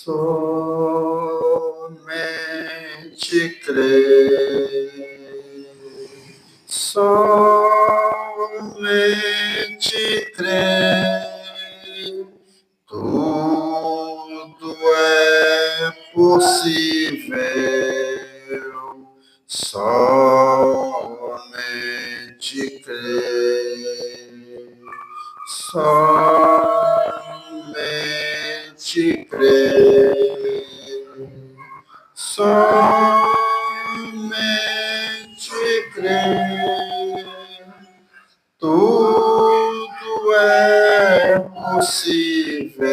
Somente crer, somente crer, tudo é possível, somente crer, somente crer, somente crer, tudo é possível,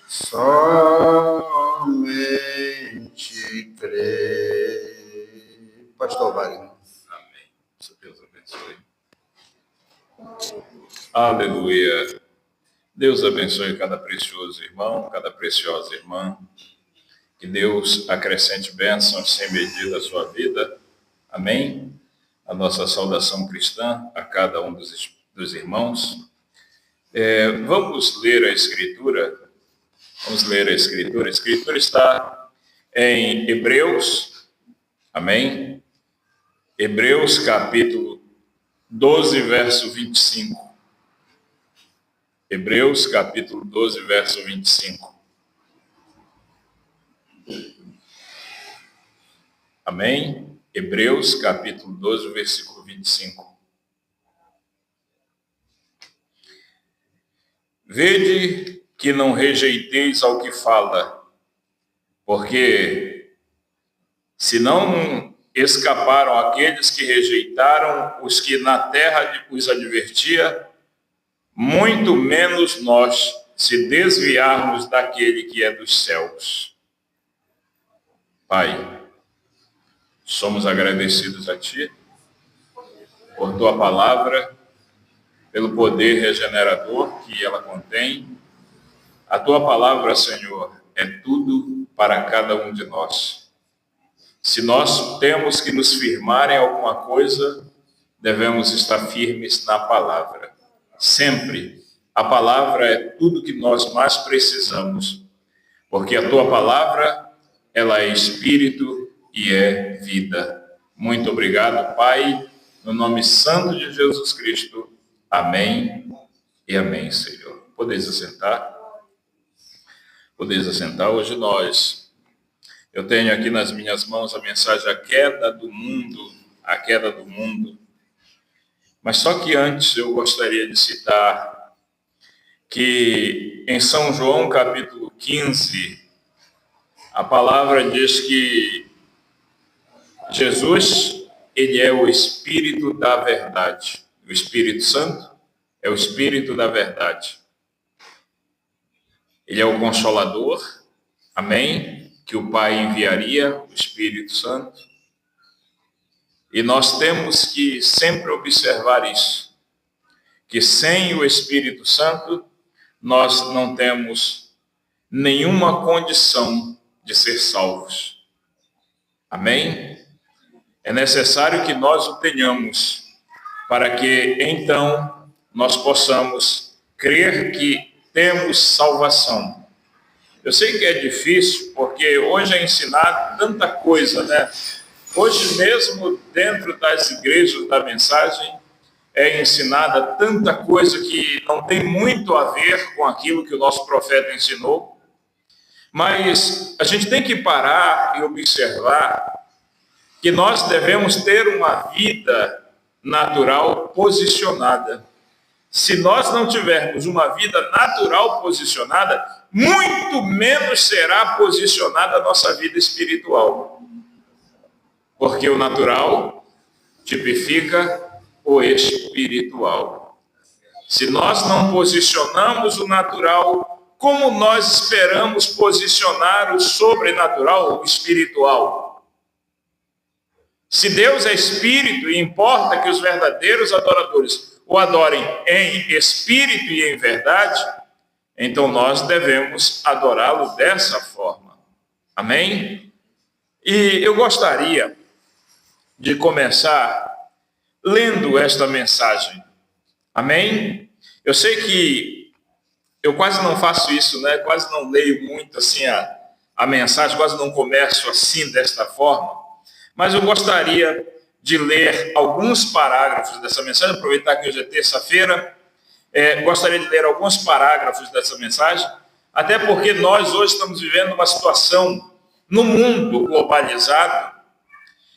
somente crer. Pastor Wagner. Amém. Deus abençoe. Aleluia. Deus abençoe cada precioso irmão, cada preciosa irmã. Que Deus acrescente bênçãos sem medida à sua vida. Amém. A nossa saudação cristã a cada um dos irmãos. Vamos ler a Escritura. Vamos ler a Escritura. A Escritura está em Hebreus. Amém. Hebreus capítulo 12, verso 25. Hebreus capítulo 12, verso 25. Amém? Hebreus capítulo 12, versículo 25. Vede que não rejeiteis ao que fala, porque se não escaparam aqueles que rejeitaram os que na terra os advertia, muito menos nós, se desviarmos daquele que é dos céus. Pai, somos agradecidos a Ti por Tua palavra, pelo poder regenerador que ela contém. A Tua palavra, Senhor, é tudo para cada um de nós. Se nós temos que nos firmar em alguma coisa, devemos estar firmes na palavra. Sempre. A palavra é tudo que nós mais precisamos, porque a Tua palavra, ela é espírito e é vida. Muito obrigado, Pai, no nome santo de Jesus Cristo. Amém e amém, Senhor. Podeis assentar? Podeis assentar. Hoje eu tenho aqui nas minhas mãos a mensagem A Queda do Mundo, a Queda do Mundo. Mas só que antes eu gostaria de citar que em São João capítulo 15, a palavra diz que Jesus, ele é o Espírito da verdade. O Espírito Santo é o Espírito da verdade. Ele é o Consolador, amém? Que o Pai enviaria, o Espírito Santo. E nós temos que sempre observar isso, que sem o Espírito Santo, nós não temos nenhuma condição de ser salvos. Amém? É necessário que nós o tenhamos, para que então nós possamos crer que temos salvação. Eu sei que é difícil, porque hoje é ensinado tanta coisa, né? Hoje mesmo, dentro das igrejas da mensagem, é ensinada tanta coisa que não tem muito a ver com aquilo que o nosso profeta ensinou. Mas a gente tem que parar e observar que nós devemos ter uma vida natural posicionada. Se nós não tivermos uma vida natural posicionada, muito menos será posicionada a nossa vida espiritual. Porque o natural tipifica o espiritual. Se nós não posicionamos o natural, como nós esperamos posicionar o sobrenatural, o espiritual? Se Deus é espírito e importa que os verdadeiros adoradores o adorem em espírito e em verdade, então nós devemos adorá-lo dessa forma. Amém? E eu gostaria de começar lendo esta mensagem. Amém? Eu sei que Eu quase não faço isso, né? Quase não leio muito assim a mensagem, quase não começo assim, desta forma. Mas eu gostaria de ler alguns parágrafos dessa mensagem, aproveitar que hoje é terça-feira. Gostaria de ler alguns parágrafos dessa mensagem, até porque nós hoje estamos vivendo uma situação no mundo globalizado,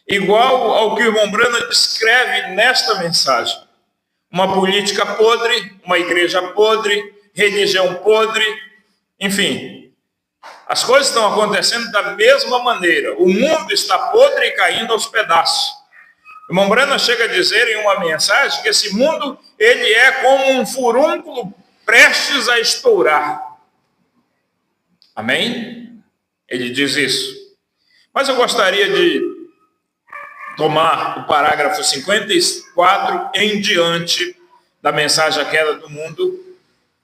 igual ao que o irmão Branham descreve nesta mensagem. Uma política podre, uma igreja podre, religião podre, enfim. As coisas estão acontecendo da mesma maneira. O mundo está podre e caindo aos pedaços. O irmão Branham chega a dizer em uma mensagem que esse mundo, ele é como um furúnculo prestes a estourar. Amém? Ele diz isso. Mas eu gostaria de tomar o parágrafo 54 em diante da mensagem A Queda do Mundo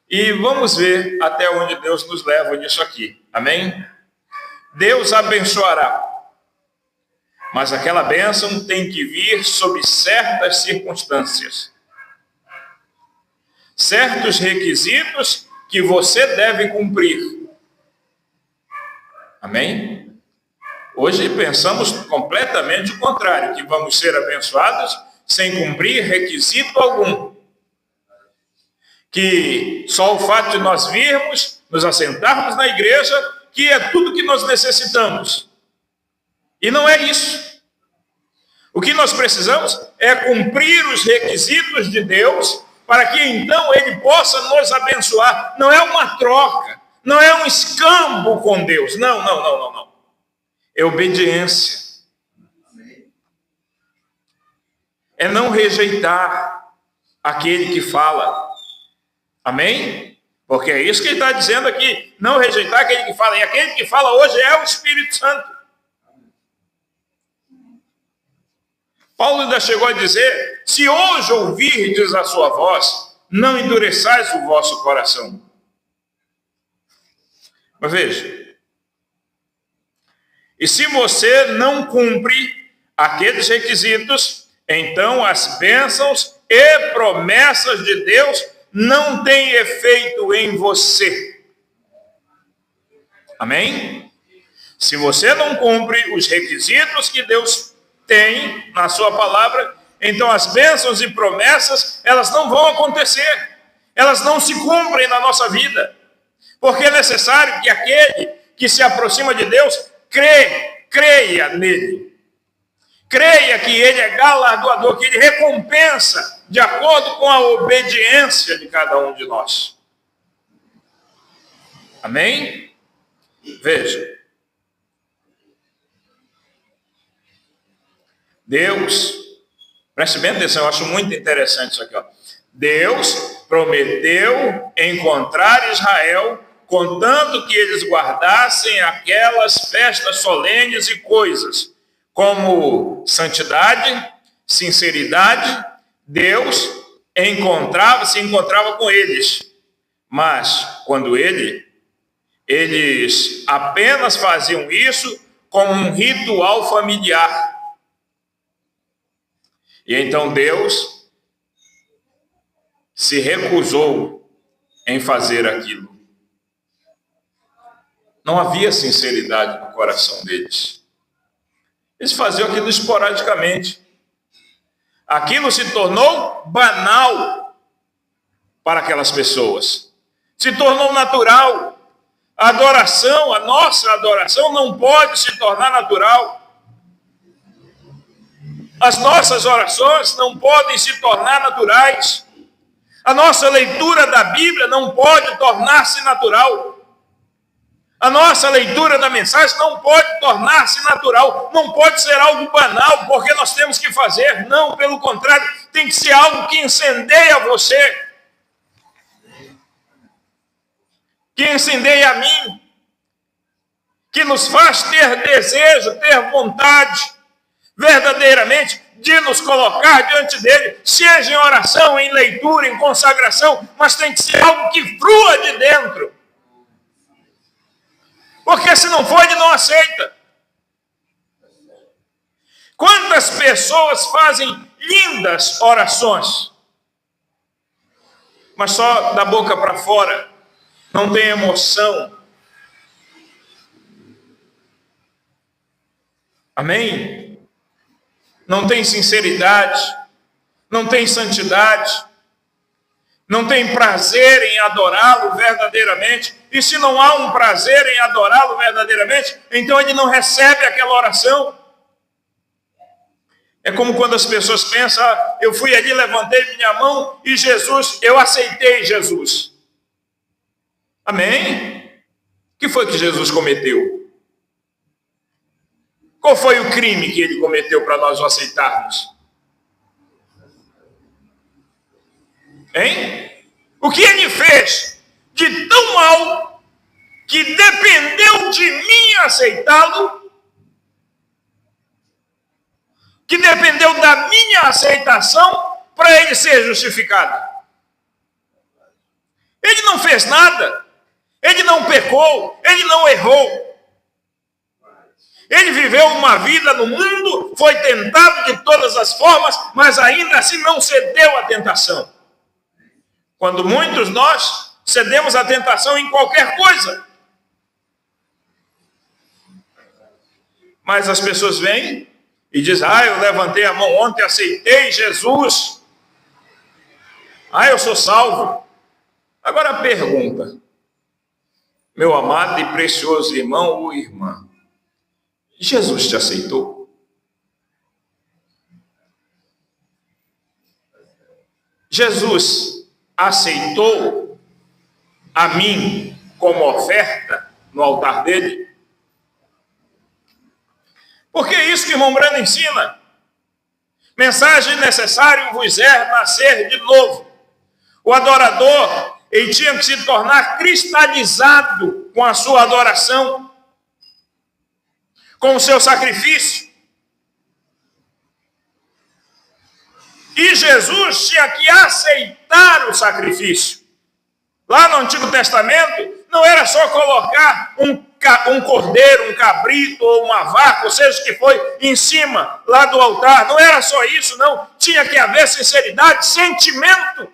e vamos ver até onde Deus nos leva nisso aqui. Amém? Deus abençoará, mas aquela bênção tem que vir sob certas circunstâncias, certos requisitos que você deve cumprir. Amém? Hoje pensamos completamente o contrário, que vamos ser abençoados sem cumprir requisito algum. Que só o fato de nós virmos, nos assentarmos na igreja, que é tudo que nós necessitamos. E não é isso. O que nós precisamos é cumprir os requisitos de Deus para que então Ele possa nos abençoar. Não é uma troca, não é um escambo com Deus. Não. É obediência. É não rejeitar aquele que fala. Amém? Porque é isso que ele está dizendo aqui. Não rejeitar aquele que fala. E aquele que fala hoje é o Espírito Santo. Paulo ainda chegou a dizer: se hoje ouvirdes a sua voz, não endureçais o vosso coração. Mas veja. E se você não cumpre aqueles requisitos, então as bênçãos e promessas de Deus não têm efeito em você. Amém? Se você não cumpre os requisitos que Deus tem na sua palavra, então as bênçãos e promessas, elas não vão acontecer. Elas não se cumprem na nossa vida. Porque é necessário que aquele que se aproxima de Deus creia nele. Creia que ele é galardoador, que ele recompensa de acordo com a obediência de cada um de nós. Amém? Veja. Deus, preste bem atenção, eu acho muito interessante isso aqui. Deus prometeu encontrar Israel, contando que eles guardassem aquelas festas solenes e coisas, como santidade, sinceridade. Deus se encontrava com eles, mas quando eles apenas faziam isso como um ritual familiar. E então Deus se recusou em fazer aquilo. Não havia sinceridade no coração deles. Eles faziam aquilo esporadicamente. Aquilo se tornou banal para aquelas pessoas. Se tornou natural. A adoração, a nossa adoração não pode se tornar natural. As nossas orações não podem se tornar naturais. A nossa leitura da Bíblia não pode tornar-se natural. A nossa leitura da mensagem não pode tornar-se natural, não pode ser algo banal, porque nós temos que fazer. Não, pelo contrário, tem que ser algo que incendeia você, que incendeia a mim, que nos faz ter desejo, ter vontade, verdadeiramente, de nos colocar diante dele, seja em oração, em leitura, em consagração, mas tem que ser algo que flua de dentro. Porque se não for, ele não aceita. Quantas pessoas fazem lindas orações, mas só da boca para fora? não tem emoção. Amém? Não tem sinceridade, não tem santidade, não tem prazer em adorá-lo verdadeiramente. E se não há um prazer em adorá-lo verdadeiramente, então ele não recebe aquela oração. É como quando as pessoas pensam, eu fui ali, levantei minha mão e Jesus, eu aceitei Jesus. Amém? O que foi que Jesus cometeu? Qual foi o crime que ele cometeu para nós o aceitarmos? Hein? O que ele fez de tão mal que dependeu de mim aceitá-lo, que dependeu da minha aceitação para ele ser justificado? Ele não fez nada, ele não pecou, ele não errou. Ele viveu uma vida no mundo, foi tentado de todas as formas, mas ainda assim não cedeu à tentação. Quando muitos nós cedemos à tentação em qualquer coisa. Mas as pessoas vêm e dizem, eu levantei a mão ontem, aceitei Jesus. Eu sou salvo. Agora a pergunta, meu amado e precioso irmão ou irmã, Jesus te aceitou? Jesus aceitou a mim como oferta no altar dele? Porque é isso que o irmão Brando ensina. Mensagem necessário vos é nascer de novo. O adorador, ele tinha que se tornar cristalizado com a sua adoração, com o seu sacrifício. E Jesus tinha que aceitar o sacrifício. Lá no Antigo Testamento, não era só colocar um cordeiro, um cabrito ou uma vaca, ou seja o que foi, em cima lá do altar. Não era só isso, não. Tinha que haver sinceridade, sentimento.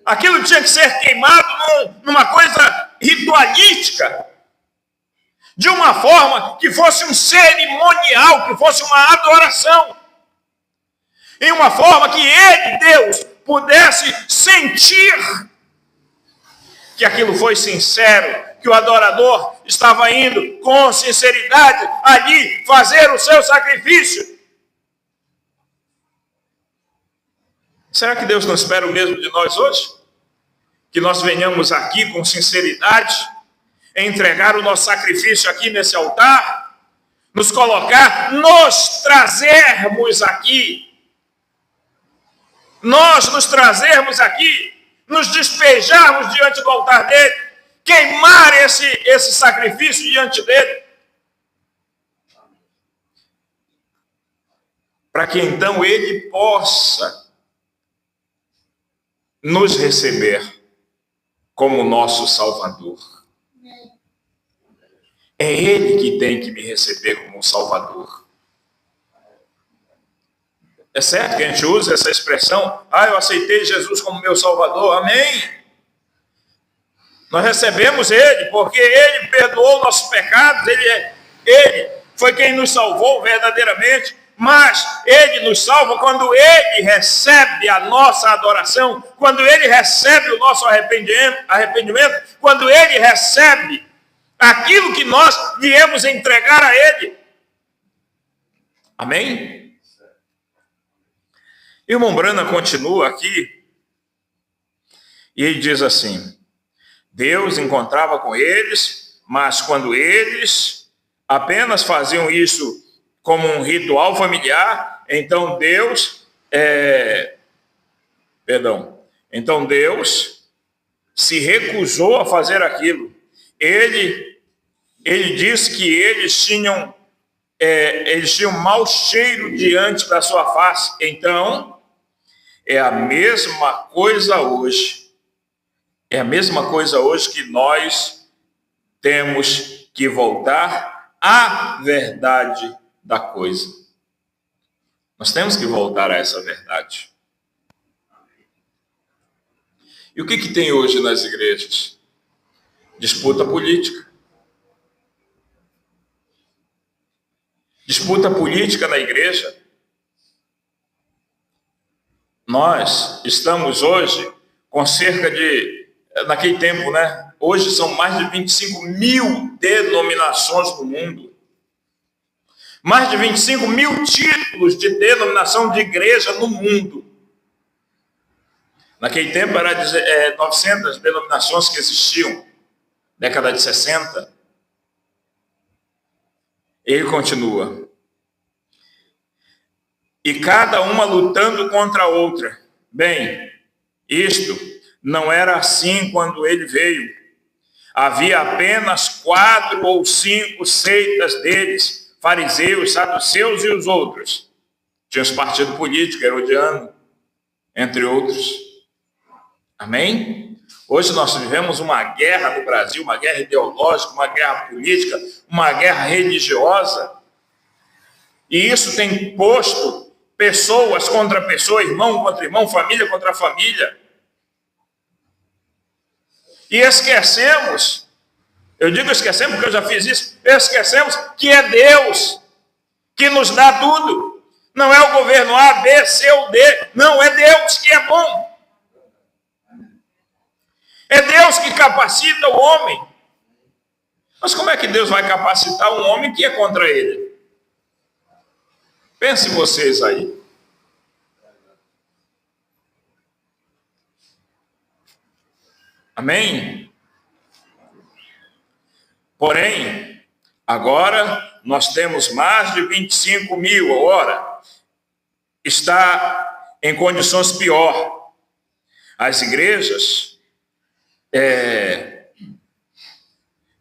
Aquilo tinha que ser queimado numa coisa ritualística, de uma forma que fosse um cerimonial, que fosse uma adoração, em uma forma que ele, Deus, pudesse sentir que aquilo foi sincero, que o adorador estava indo com sinceridade ali fazer o seu sacrifício. Será que Deus não espera o mesmo de nós hoje? Que nós venhamos aqui com sinceridade, entregar o nosso sacrifício aqui nesse altar, nos colocar, nos trazermos aqui, nós nos trazermos aqui, nos despejarmos diante do altar dele, queimar esse sacrifício diante dele, para que então ele possa nos receber como nosso Salvador. É ele que tem que me receber como Salvador. É certo que a gente usa essa expressão, eu aceitei Jesus como meu Salvador, amém? Nós recebemos ele, porque ele perdoou nossos pecados, ele foi quem nos salvou verdadeiramente, mas ele nos salva quando ele recebe a nossa adoração, quando ele recebe o nosso arrependimento, quando ele recebe aquilo que nós viemos entregar a ele. Amém? E o irmão Brana continua aqui, e ele diz assim, Deus encontrava com eles, mas quando eles apenas faziam isso como um ritual familiar, então Deus se recusou a fazer aquilo. Ele disse que eles tinham mau cheiro diante da sua face. Então, é a mesma coisa hoje. É a mesma coisa hoje que nós temos que voltar à verdade da coisa. Nós temos que voltar a essa verdade. E o que tem hoje nas igrejas? Disputa política. Disputa política na igreja. Nós estamos hoje com cerca de, naquele tempo, né? Hoje são mais de 25 mil denominações no mundo. Mais de 25 mil títulos de denominação de igreja no mundo. Naquele tempo era 900 denominações que existiam, década de 60. Ele continua. E cada uma lutando contra a outra. Bem, isto não era assim quando ele veio. Havia apenas 4 ou 5 seitas deles, fariseus, saduceus e os outros. Tinha os partidos políticos, herodiano, entre outros. Amém? Hoje nós vivemos uma guerra no Brasil, uma guerra ideológica, uma guerra política, uma guerra religiosa. E isso tem posto pessoas contra pessoa, irmão contra irmão, família contra família. E esquecemos, eu digo esquecemos porque eu já fiz isso, esquecemos que é Deus que nos dá tudo. Não é o governo A, B, C ou D. Não, é Deus que é bom. É Deus que capacita o homem. Mas como é que Deus vai capacitar um homem que é contra ele? Pensem vocês aí. Amém? Porém, agora nós temos mais de 25 mil. Ora, está em condições pior. As igrejas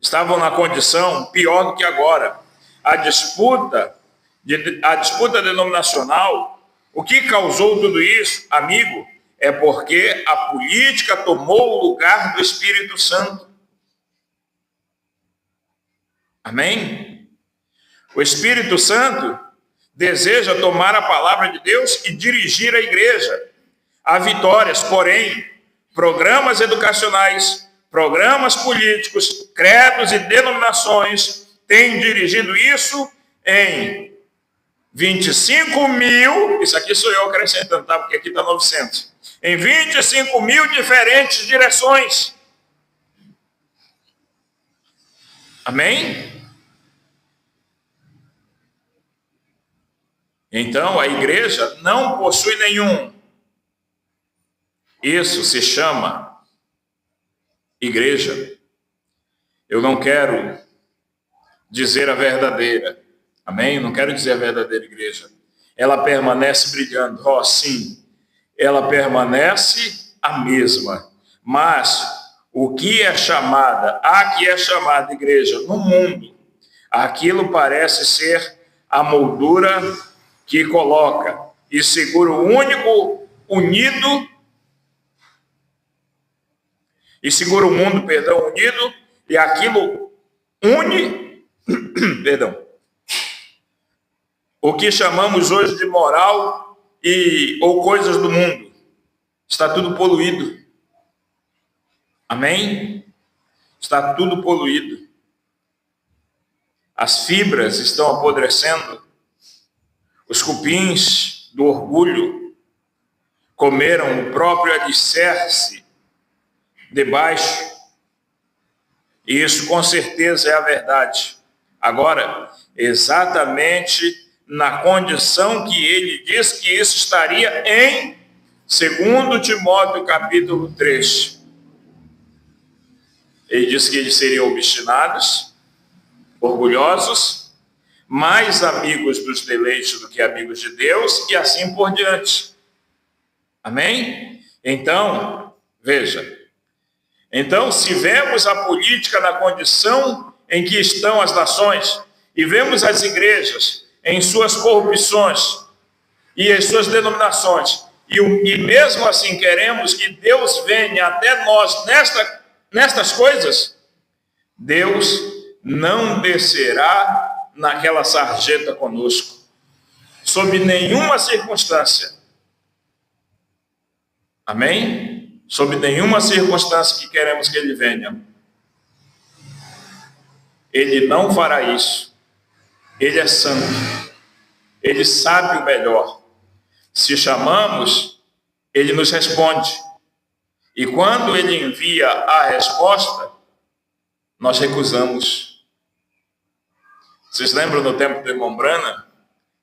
estavam na condição pior do que agora. A disputa denominacional, o que causou tudo isso, amigo, é porque a política tomou o lugar do Espírito Santo. Amém? O Espírito Santo deseja tomar a palavra de Deus e dirigir a igreja. Há vitórias, porém, programas educacionais, programas políticos, credos e denominações têm dirigido isso em 25 mil, isso aqui sou eu acrescentando, tá? Porque aqui está 900. Em 25 mil diferentes direções. Amém? Então, a igreja não possui nenhum. Isso se chama igreja. Eu não quero dizer a verdadeira. Amém? Eu não quero dizer a verdadeira igreja. Ela permanece brilhando. Oh, sim. Ela permanece a mesma. Mas o que é chamada, a que é chamada igreja no mundo, aquilo parece ser a moldura que coloca e segura o único unido e segura o mundo, unido, e aquilo une, o que chamamos hoje de moral ou coisas do mundo. Está tudo poluído. Amém? Está tudo poluído. As fibras estão apodrecendo. Os cupins do orgulho comeram o próprio alicerce debaixo. E isso com certeza é a verdade. Agora, exatamente na condição que ele diz que isso estaria em 2 Timóteo capítulo 3. Ele diz que eles seriam obstinados, orgulhosos, mais amigos dos deleites do que amigos de Deus, e assim por diante. Amém? Então, veja. Então, se vemos a política na condição em que estão as nações, e vemos as igrejas em suas corrupções e as suas denominações, e mesmo assim queremos que Deus venha até nós nestas coisas, Deus não descerá naquela sarjeta conosco, sob nenhuma circunstância. Amém? sob nenhuma circunstância que queremos que ele venha. Ele não fará isso. Ele é santo. Ele sabe o melhor. Se chamamos, ele nos responde. E quando ele envia a resposta, nós recusamos. Vocês lembram no tempo do irmão Brana?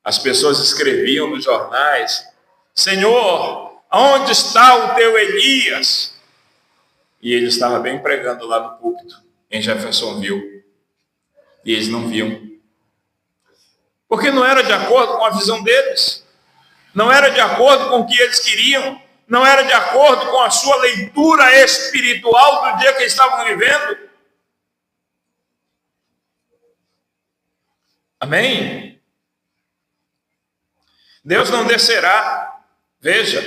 As pessoas escreviam nos jornais: Senhor, aonde está o teu Elias? E ele estava bem pregando lá no púlpito, em Jeffersonville. E eles não viam. Porque não era de acordo com a visão deles. Não era de acordo com o que eles queriam. Não era de acordo com a sua leitura espiritual do dia que eles estavam vivendo. Amém? Deus não descerá. Veja,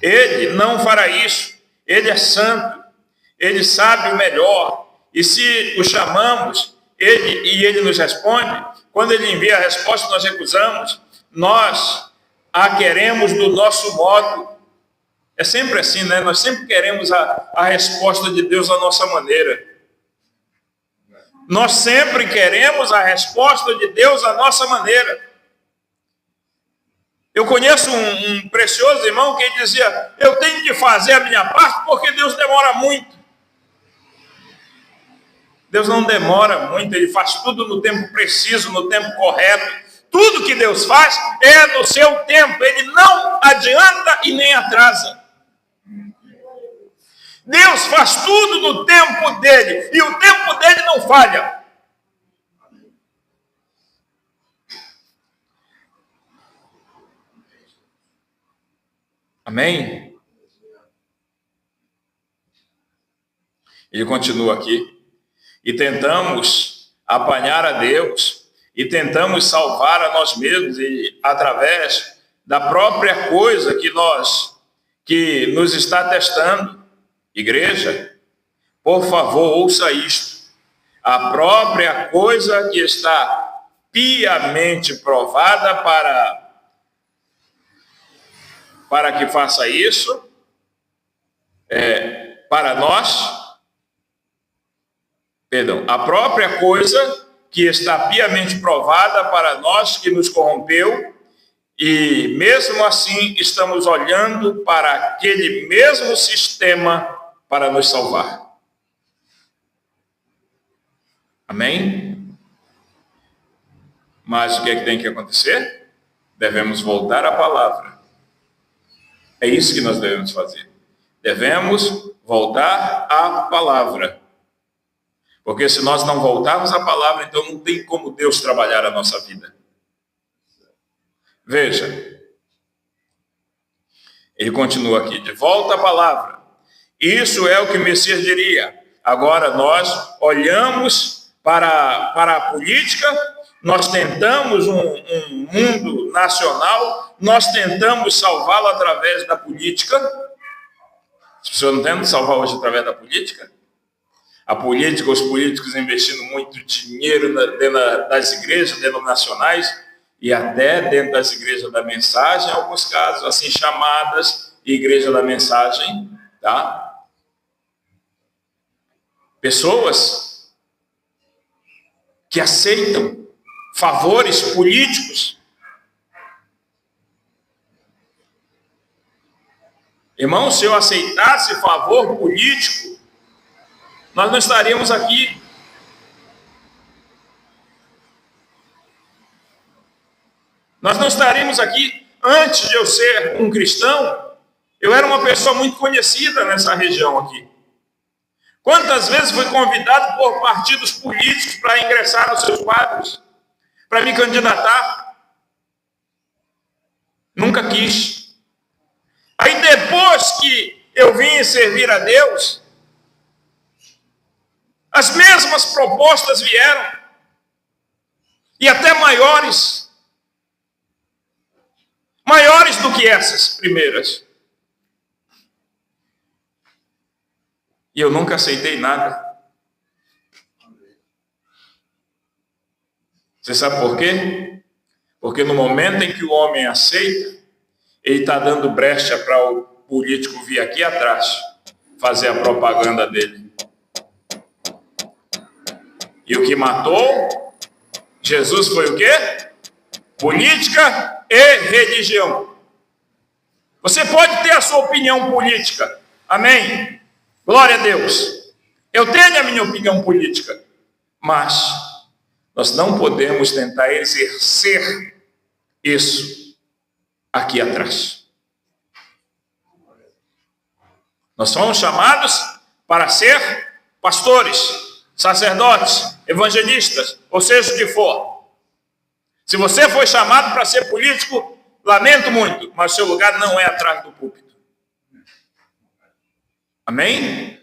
ele não fará isso. Ele é santo. Ele sabe o melhor. E se o chamamos, ele nos responde. Quando ele envia a resposta, nós recusamos. Nós a queremos do nosso modo. É sempre assim, né? Nós sempre queremos a resposta de Deus à nossa maneira. Nós sempre queremos a resposta de Deus à nossa maneira. Eu conheço um precioso irmão que dizia: eu tenho que fazer a minha parte porque Deus demora muito. Deus não demora muito, ele faz tudo no tempo preciso, no tempo correto. Tudo que Deus faz é no seu tempo, ele não adianta e nem atrasa. Deus faz tudo no tempo dele, e o tempo dele não falha. Amém? Ele continua aqui. E tentamos apanhar a Deus, e tentamos salvar a nós mesmos, e através da própria coisa que nos está testando. Igreja, por favor, ouça isto. A própria coisa que está piamente provada para que faça isso, para nós, a própria coisa que está piamente provada para nós que nos corrompeu, e mesmo assim estamos olhando para aquele mesmo sistema para nos salvar. Amém? Mas o que é que tem que acontecer? Devemos voltar à palavra. É isso que nós devemos fazer. Devemos voltar à palavra. Porque se nós não voltarmos à palavra, então não tem como Deus trabalhar a nossa vida. Veja. Ele continua aqui, de volta à palavra. Isso é o que o Messias diria. Agora nós olhamos para a política, nós tentamos um mundo nacional, nós tentamos salvá-lo através da política. As pessoas não tentam salvar hoje através da política? A política, os políticos investindo muito dinheiro dentro das igrejas denominacionais e até dentro das igrejas da mensagem, em alguns casos, assim chamadas igreja da mensagem, tá? Pessoas que aceitam favores políticos. Irmão, se eu aceitasse favor político, nós não estaríamos aqui. Nós não estaríamos aqui. Antes de eu ser um cristão, eu era uma pessoa muito conhecida nessa região aqui. Quantas vezes fui convidado por partidos políticos para ingressar nos seus quadros, para me candidatar? Nunca quis. Aí depois que eu vim servir a Deus, as mesmas propostas vieram, e até maiores do que essas primeiras. E eu nunca aceitei nada. Você sabe por quê? Porque no momento em que o homem aceita, ele está dando brecha para político vir aqui atrás fazer a propaganda dele. E o que matou Jesus foi o quê? Política e religião. Você pode ter a sua opinião política. Amém? Glória a Deus. Eu tenho a minha opinião política. Mas nós não podemos tentar exercer isso aqui atrás. Nós somos chamados para ser pastores, sacerdotes, evangelistas, ou seja o que for. Se você foi chamado para ser político, lamento muito, mas seu lugar não é atrás do púlpito. Amém?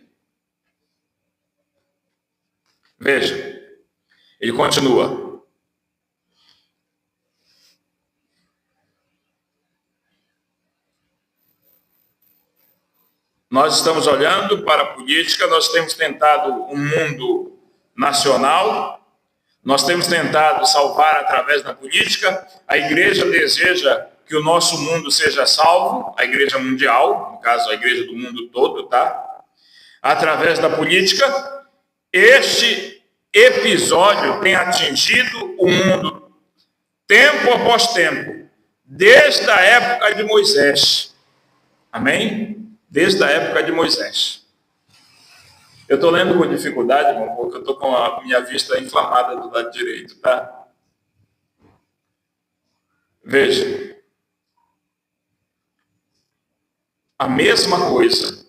Veja, ele continua. Nós estamos olhando para a política, nós temos tentado um mundo nacional, nós temos tentado salvar através da política. A igreja deseja que o nosso mundo seja salvo, a igreja mundial, no caso a igreja do mundo todo, tá? Através da política. Este episódio tem atingido o mundo tempo após tempo, desde a época de Moisés. Amém? Desde a época de Moisés. Eu estou lendo com dificuldade, irmão, porque eu estou com a minha vista inflamada do lado direito, tá? Veja. A mesma coisa.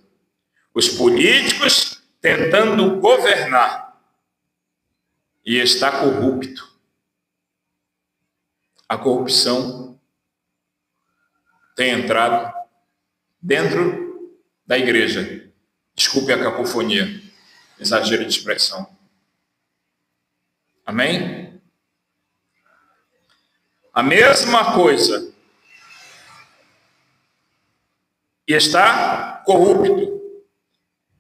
Os políticos tentando governar e está corrupto. A corrupção tem entrado dentro da igreja. Desculpe a cacofonia, exagero de expressão. Amém? A mesma coisa. E está corrupto.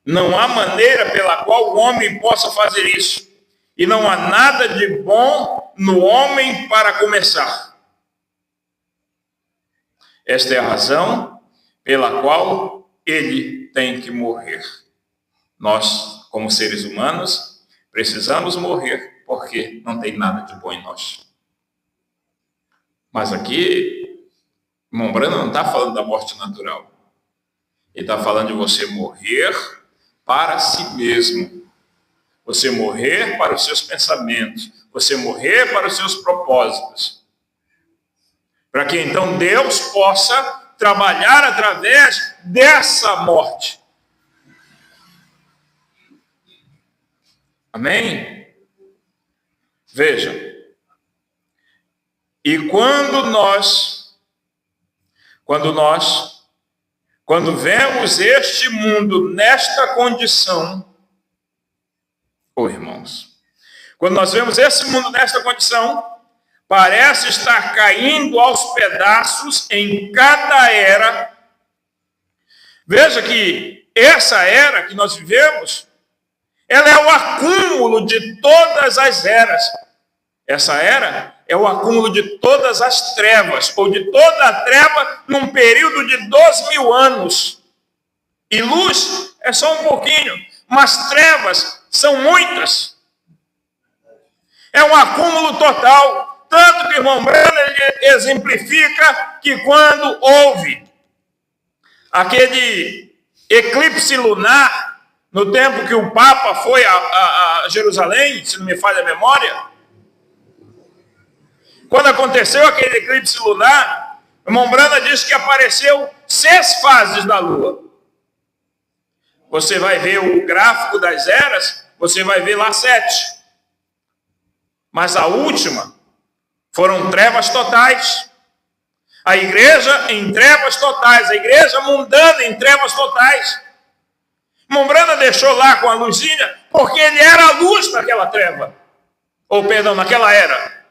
Não há maneira pela qual o homem possa fazer isso. E não há nada de bom no homem para começar. Esta é a razão pela qual ele tem que morrer. Nós, como seres humanos, precisamos morrer porque não tem nada de bom em nós. Mas aqui, irmão Brando não está falando da morte natural. Ele está falando de você morrer para si mesmo. Você morrer para os seus pensamentos. Você morrer para os seus propósitos. Para que então Deus possa trabalhar através dessa morte. Amém? Veja. E quando vemos este mundo nesta condição, irmãos, quando nós vemos esse mundo nesta condição, parece estar caindo aos pedaços em cada era. Veja que essa era que nós vivemos, ela é o acúmulo de todas as eras. Essa era é o acúmulo de todas as trevas, ou de toda a treva num período de 12.000 anos. E luz é só um pouquinho, mas trevas são muitas. É um acúmulo total. Tanto que o irmão Brando exemplifica que quando houve aquele eclipse lunar, no tempo que o Papa foi a Jerusalém, se não me falha a memória, quando aconteceu aquele eclipse lunar, o irmão Brando diz que apareceu 6 fases da Lua. Você vai ver o gráfico das eras, você vai ver lá 7. Mas a última foram trevas totais. A igreja em trevas totais. A igreja mundana em trevas totais. Mombrana deixou lá com a luzinha, porque ele era a luz naquela treva. Naquela era.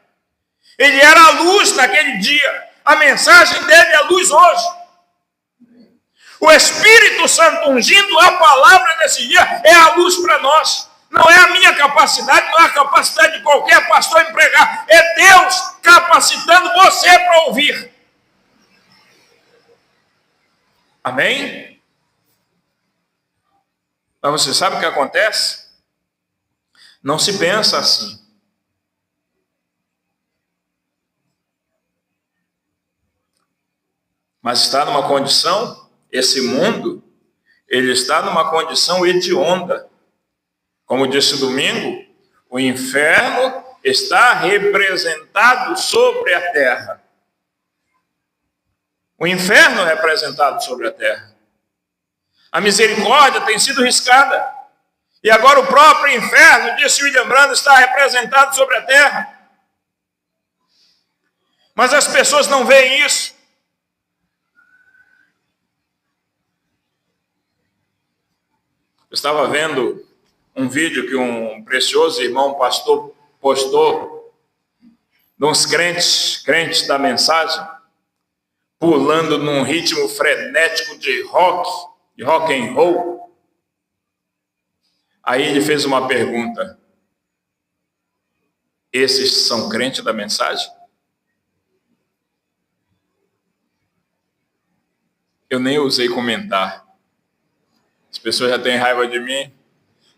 Ele era a luz naquele dia. A mensagem dele é a luz hoje. O Espírito Santo ungindo a palavra desse dia é a luz para nós. Não é a minha capacidade, não é a capacidade de qualquer pastor em pregar. É Deus capacitando você para ouvir. Amém? Mas você sabe o que acontece? Não se pensa assim. Mas está numa condição, esse mundo, ele está numa condição hedionda. Como disse domingo, o inferno está representado sobre a terra. O inferno é representado sobre a terra. A misericórdia tem sido riscada. E agora o próprio inferno, disse William Branham, está representado sobre a terra. Mas as pessoas não veem isso. Eu estava vendo um vídeo que um precioso irmão pastor postou de uns crentes da mensagem, pulando num ritmo frenético de rock and roll. Aí ele fez uma pergunta: esses são crentes da mensagem? Eu nem ousei comentar. As pessoas já têm raiva de mim,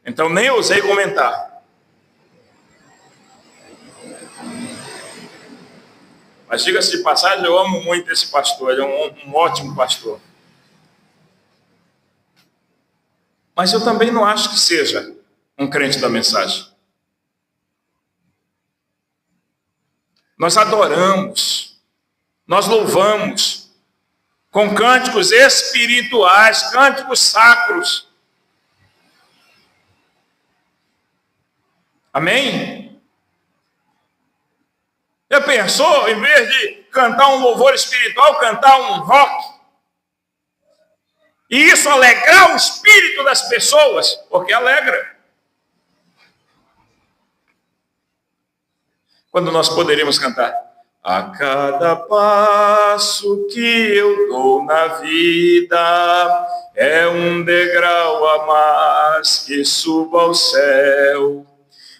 então nem ousei comentar. Mas diga-se de passagem, eu amo muito esse pastor, ele é um ótimo pastor. Mas eu também não acho que seja um crente da mensagem. Nós adoramos, nós louvamos, com cânticos espirituais, cânticos sacros. Amém? Já pensou, em vez de cantar um louvor espiritual, cantar um rock? E isso alegrar o espírito das pessoas, porque alegra. Quando nós poderíamos cantar: a cada passo que eu dou na vida, é um degrau a mais que subo ao céu.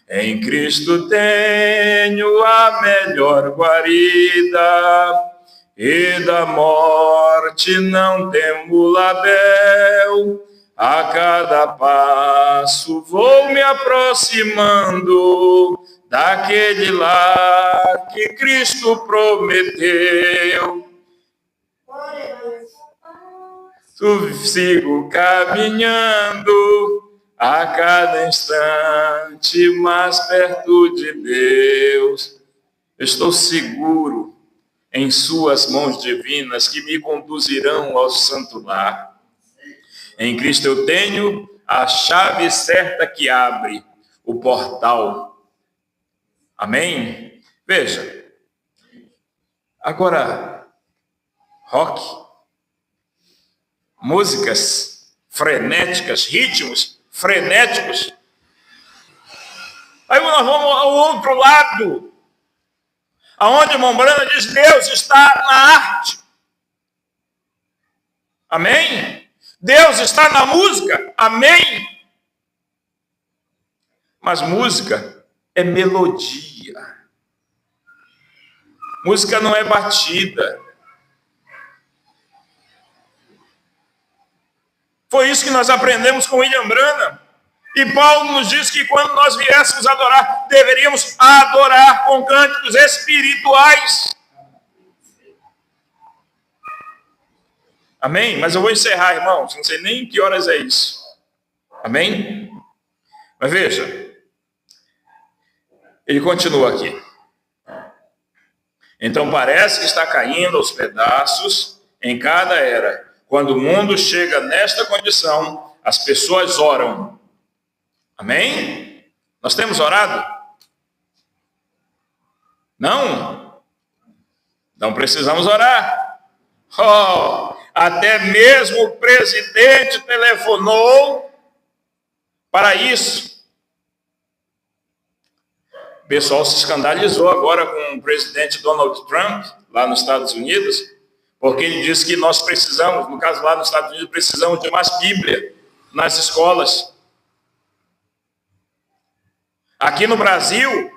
Em Cristo tenho a melhor guarida, e da morte não temo labéu. A cada passo vou me aproximando daquele lar que Cristo prometeu. Sigo caminhando a cada instante mais perto de Deus. Eu estou seguro em suas mãos divinas que me conduzirão ao santo lar. Em Cristo eu tenho a chave certa que abre o portal. Amém? Veja. Agora, rock, músicas frenéticas, ritmos frenéticos. Aí nós vamos ao outro lado, aonde o irmão Branham diz: Deus está na arte. Amém? Deus está na música. Amém? Mas música é melodia. Música não é batida. Foi isso que nós aprendemos com William Branham. E Paulo nos diz que quando nós viéssemos adorar, deveríamos adorar com cânticos espirituais. Amém? Mas eu vou encerrar, irmãos. Não sei nem que horas é isso. Amém? Mas veja. Ele continua aqui. Então parece que está caindo aos pedaços em cada era. Quando o mundo chega nesta condição, as pessoas oram. Amém? Nós temos orado? Não? Não precisamos orar. Até mesmo o presidente telefonou para isso. O pessoal se escandalizou agora com o presidente Donald Trump, lá nos Estados Unidos, porque ele disse que nós precisamos, no caso lá nos Estados Unidos, precisamos de mais Bíblia nas escolas. Aqui no Brasil,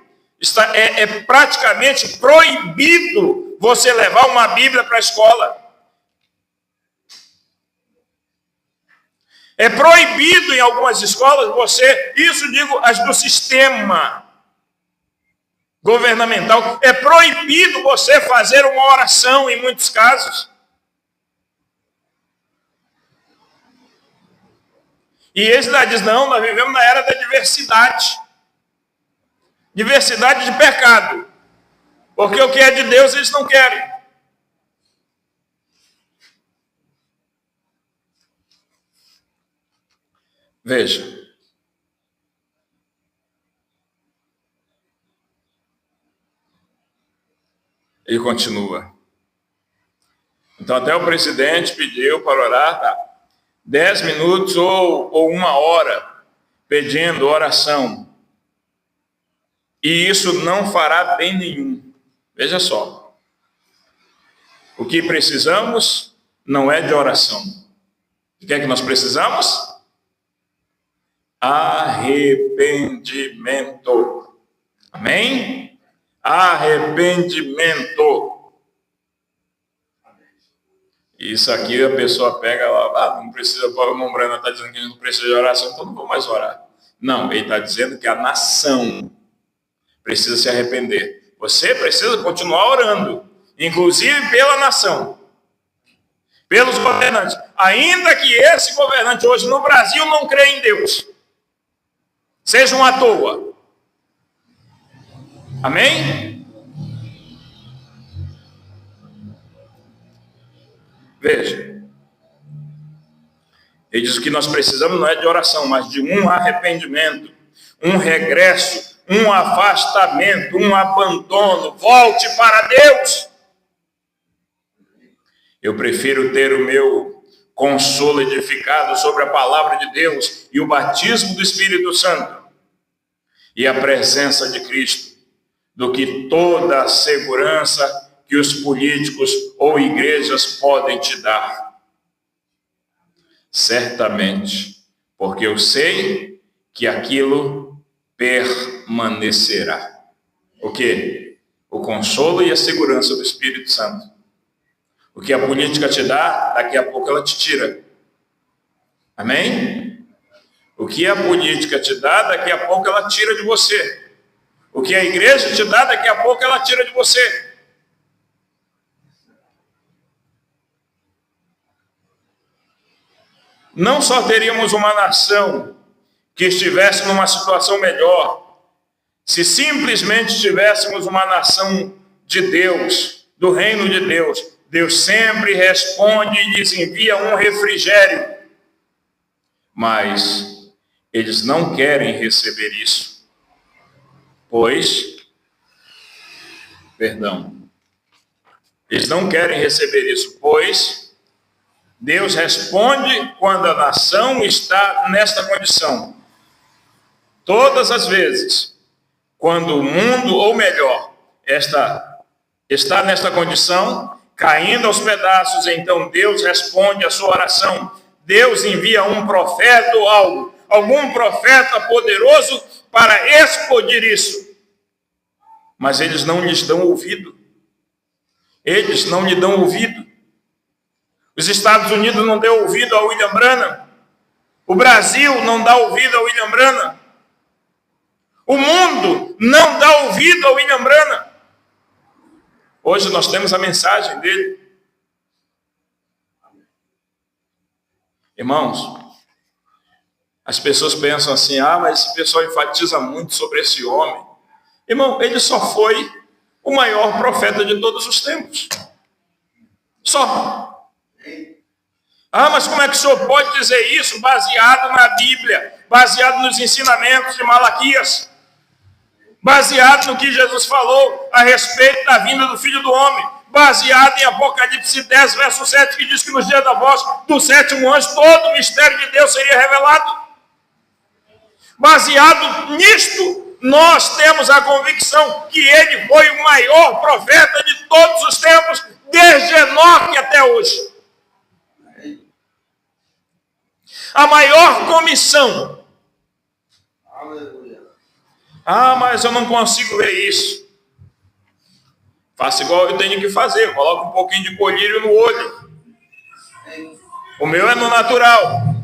é praticamente proibido você levar uma Bíblia para a escola. É proibido em algumas escolas você, isso digo as do sistema governamental, é proibido você fazer uma oração em muitos casos. E eles lá dizem, não, nós vivemos na era da diversidade. Diversidade de pecado. Porque o que é de Deus eles não querem. Veja. Ele continua. Então até o presidente pediu para orar, tá? 10 minutos ou 1 hora pedindo oração. E isso não fará bem nenhum. Veja só. O que precisamos não é de oração. O que é que nós precisamos? Arrependimento. Amém? Arrependimento. Isso aqui a pessoa pega lá, não precisa, o irmão Brana está dizendo que a gente não precisa de oração, então não vou mais orar. Não, ele está dizendo que a nação precisa se arrepender. Você precisa continuar orando, inclusive pela nação, pelos governantes. Ainda que esse governante hoje no Brasil não crê em Deus, sejam à toa. Amém? Veja. Ele diz que nós precisamos não é de oração, mas de um arrependimento, um regresso, um afastamento, um abandono. Volte para Deus. Eu prefiro ter o meu consolo edificado sobre a palavra de Deus e o batismo do Espírito Santo e a presença de Cristo, do que toda a segurança que os políticos ou igrejas podem te dar. Certamente, porque eu sei que aquilo permanecerá. O quê? O consolo e a segurança do Espírito Santo. O que a política te dá, daqui a pouco ela te tira. Amém? O que a política te dá, daqui a pouco ela tira de você. O que a igreja te dá, daqui a pouco ela tira de você. Não só teríamos uma nação que estivesse numa situação melhor, se simplesmente tivéssemos uma nação de Deus, do reino de Deus. Deus sempre responde e lhes envia um refrigério. Mas eles não querem receber isso, eles não querem receber isso, pois Deus responde quando a nação está nesta condição. Todas as vezes, quando o mundo, ou melhor, está nesta condição, caindo aos pedaços, então Deus responde a sua oração. Deus envia um profeta ou algo, algum profeta poderoso para explodir isso. Mas eles não lhes dão ouvido. Eles não lhe dão ouvido. Os Estados Unidos não dão ouvido a William Branham. O Brasil não dá ouvido a William Branham. O mundo não dá ouvido a William Branham. Hoje nós temos a mensagem dele. Irmãos, as pessoas pensam assim, mas esse pessoal enfatiza muito sobre esse homem. Irmão, ele só foi o maior profeta de todos os tempos. Só. Mas como é que o senhor pode dizer isso baseado na Bíblia, baseado nos ensinamentos de Malaquias, baseado no que Jesus falou a respeito da vinda do Filho do Homem, baseado em Apocalipse 10, verso 7, que diz que nos dias da voz do 7º anjo, todo o mistério de Deus seria revelado? Baseado nisto, nós temos a convicção que ele foi o maior profeta de todos os tempos, desde Enoque até hoje. A maior comissão. Aleluia. Mas eu não consigo ver isso. Faça igual eu tenho que fazer. Coloca um pouquinho de colírio no olho. O meu é no natural.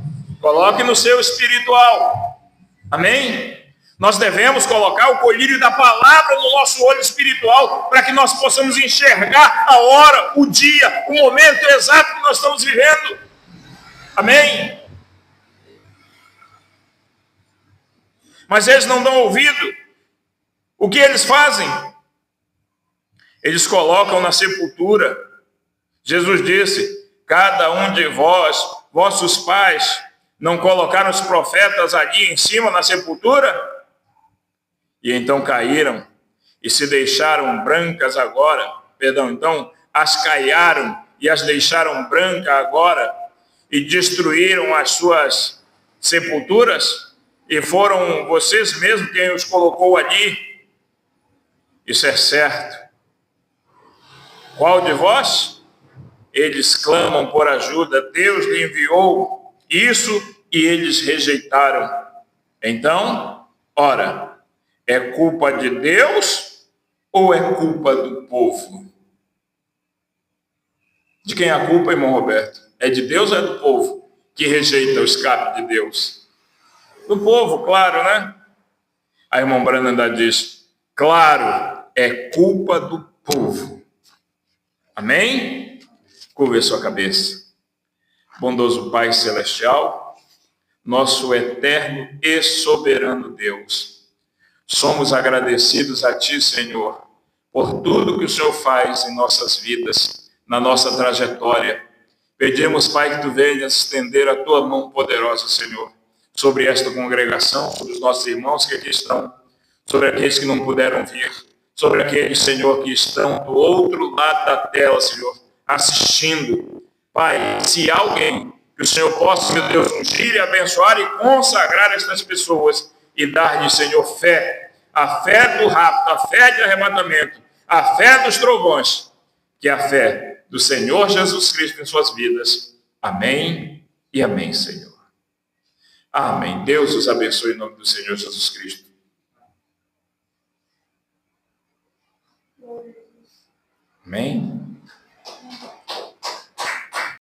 Coloque no seu espiritual. Amém? Nós devemos colocar o colírio da palavra no nosso olho espiritual para que nós possamos enxergar a hora, o dia, o momento exato que nós estamos vivendo. Amém? Mas eles não dão ouvido. O que eles fazem? Eles colocam na sepultura. Jesus disse: cada um de vós, vossos pais, não colocaram os profetas ali em cima na sepultura? E então caíram e se deixaram brancas agora. Então as caiaram e as deixaram brancas agora e destruíram as suas sepulturas, e foram vocês mesmos quem os colocou ali. Isso é certo. Qual de vós? Eles clamam por ajuda, Deus lhe enviou isso e eles rejeitaram. Então, ora, é culpa de Deus ou é culpa do povo? De quem é a culpa, irmão Roberto? É de Deus ou é do povo que rejeita o escape de Deus? Do povo, claro, né? A irmã Branda diz: claro, é culpa do povo. Amém? Curva a sua cabeça. Bondoso Pai Celestial, nosso eterno e soberano Deus, somos agradecidos a Ti, Senhor, por tudo que o Senhor faz em nossas vidas, na nossa trajetória. Pedimos, Pai, que Tu venhas estender a Tua mão poderosa, Senhor, sobre esta congregação, sobre os nossos irmãos que aqui estão, sobre aqueles que não puderam vir, sobre aqueles, Senhor, que estão do outro lado da tela, Senhor, assistindo. Pai, se alguém que o Senhor possa, meu Deus, ungir e abençoar e consagrar estas pessoas e dar-lhe, Senhor, fé, a fé do rapto, a fé de arrebatamento, a fé dos trovões, que é a fé do Senhor Jesus Cristo em suas vidas. Amém e amém, Senhor. Amém. Deus os abençoe em nome do Senhor Jesus Cristo. Amém.